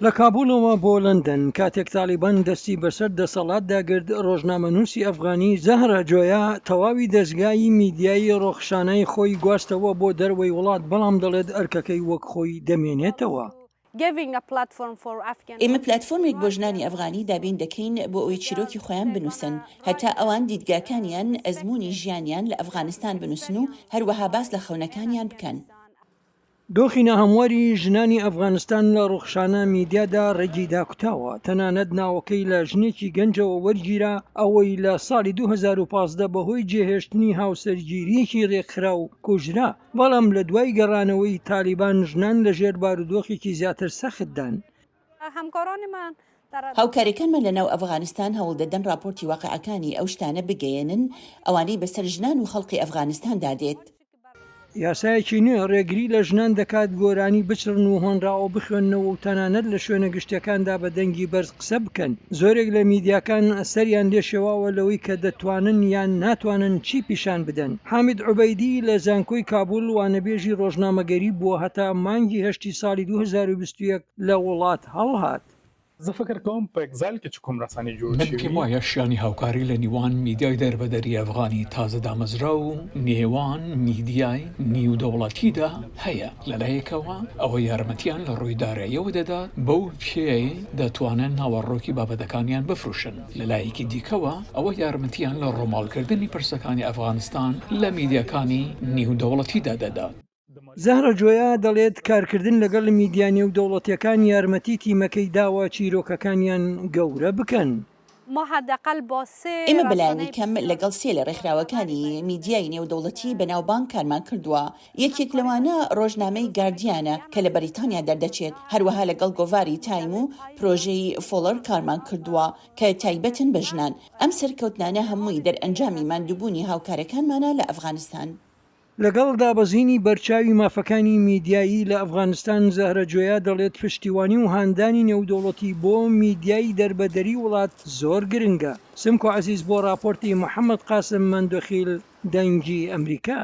لە کابوولەوە بۆ لەندەن کاتێک تالیبان دەستی بەسەر دەسەڵاتدا گرت، ڕۆژنامەنووسی ئەفغانی زەهرە جۆیا تەواوی دەستگای میدیایی ڕۆخشانەی خۆی گواستەوە بۆ دەروەی وڵات، بەڵام دەڵێت ئەرکەکەی وەک خۆی دەمێنێتەوە. ئێمە پلتفۆرمێک بۆ ژنانی ئەفغانی دابین دەکەین بۆ ئەوەی چیرۆکی خۆیان بنووسن، هەتا ئەوان دیدگاکانیان ئەزمموی ژیانیان لە ئەفغانستان بنووسن و هەروەها باس لە خەونەکانیان بکەن. دۆخینە هەمواری ژنانی ئەفغانستان لە ڕوخشانە میدیادا ڕێگیدا کوتاوە، تەنانەت ناوەکەی لە ژنێکی گەنجەوە وەرگیرا، ئەوەی لە ساڵی 2015 بەهۆی جێهێشتنی هاوسەرگیریەکی ڕێکخرا و کوژرا، بەڵام لە دوای گەڕانەوەی تالیبان ژنان لە ژێر بارودۆخێکی زیاتر سەختدان. هاوکاریەکانمان لەناو ئەفغانستان هەوڵ دەدەن راپۆرتی واقعەکانی ئەو شتانە بگەیەنن ئەوانەی بەسەر ژنان و خەڵکی ئەفغانستان دادێت. یاسایەکی نوێ ڕێگری لە ژنان دەکات گۆرانی بچڕن و هۆنراوە بخوێنەوە و تەنانەت لە شوێنە گشتەکاندا بە دەنگی بەرز قسە بکەن. زۆرێک لە میدیاکان سەریان لێشێواوە لەوەی کە دەتوانن یان ناتوانن چی پیشان بدەن. حامید عوبەیدی لە زانکۆی کابوول وانەبێژی ڕۆژنامەگەری بووە هەتا مانگی هەشتی ساڵی 2021 لە وڵات هەڵهات. زه فکر کوم په اگزایل کې چې کوم رسانې جوړ شوي نەبکەم وایە شیانی هاوکاری لە نیوان میدیای دەربەدەری ئەفغانی تازە دامەزرا و نێوان میدیای نیودەوڵەتیدا هەیە. لەلایەکەوە ئەوە یارمەتیان لە ڕووی داراییەوە دەدات بەو پێی دەتوانن ناوەڕۆکی بابەتەکانیان بفروشن. لەلایەکی دیکەوە ئەوە یارمەتیان لە ڕۆماڵکردنی پرسەکانی ئەفغانستان لە میدیاکانی نیودەوڵەتیدا دەدات. زەهرە جۆیا دەڵێت کارکردن لەگەڵ میدیانێ و دەوڵەتیەکان یارمەتی تیمەکەی داوە چیرۆکەکانیان گەورە بکەن. ئێمە بەلایانی کەم لەگەڵ سێ لە ڕێکخراوەکانی میدیای نێودەوڵەتی بەناوبانگ کارمان کردووە. یەکێک لەوانە ڕۆژنامەی گاردیانە کە لە بەریتانیا دەردەچێت، هەروەها لەگەڵ گۆڤاری تایم و پرۆژەی فۆڵەر کارمان کردووە کە تایبەتن بە ژنان. ئەم سەرکەوتنانە هەمووی دەرئەنجامی ماندووبوونی هاوکارەکانمانە لە ئەفغانستان. لەگەڵ دابەزینی بەرچاوی مافەکانی میدیایی لە ئەفغانستان، زەهرە جۆیا دەڵێت پشتیوانی و هاندانی نێودەوڵەتی بۆ میدیای دەربەدەری وڵات زۆر گرنگە. سمکۆ عەزیز بۆ راپۆرتی محەممەد قاسم مەندۆخیل، دەنگی ئەمریکا.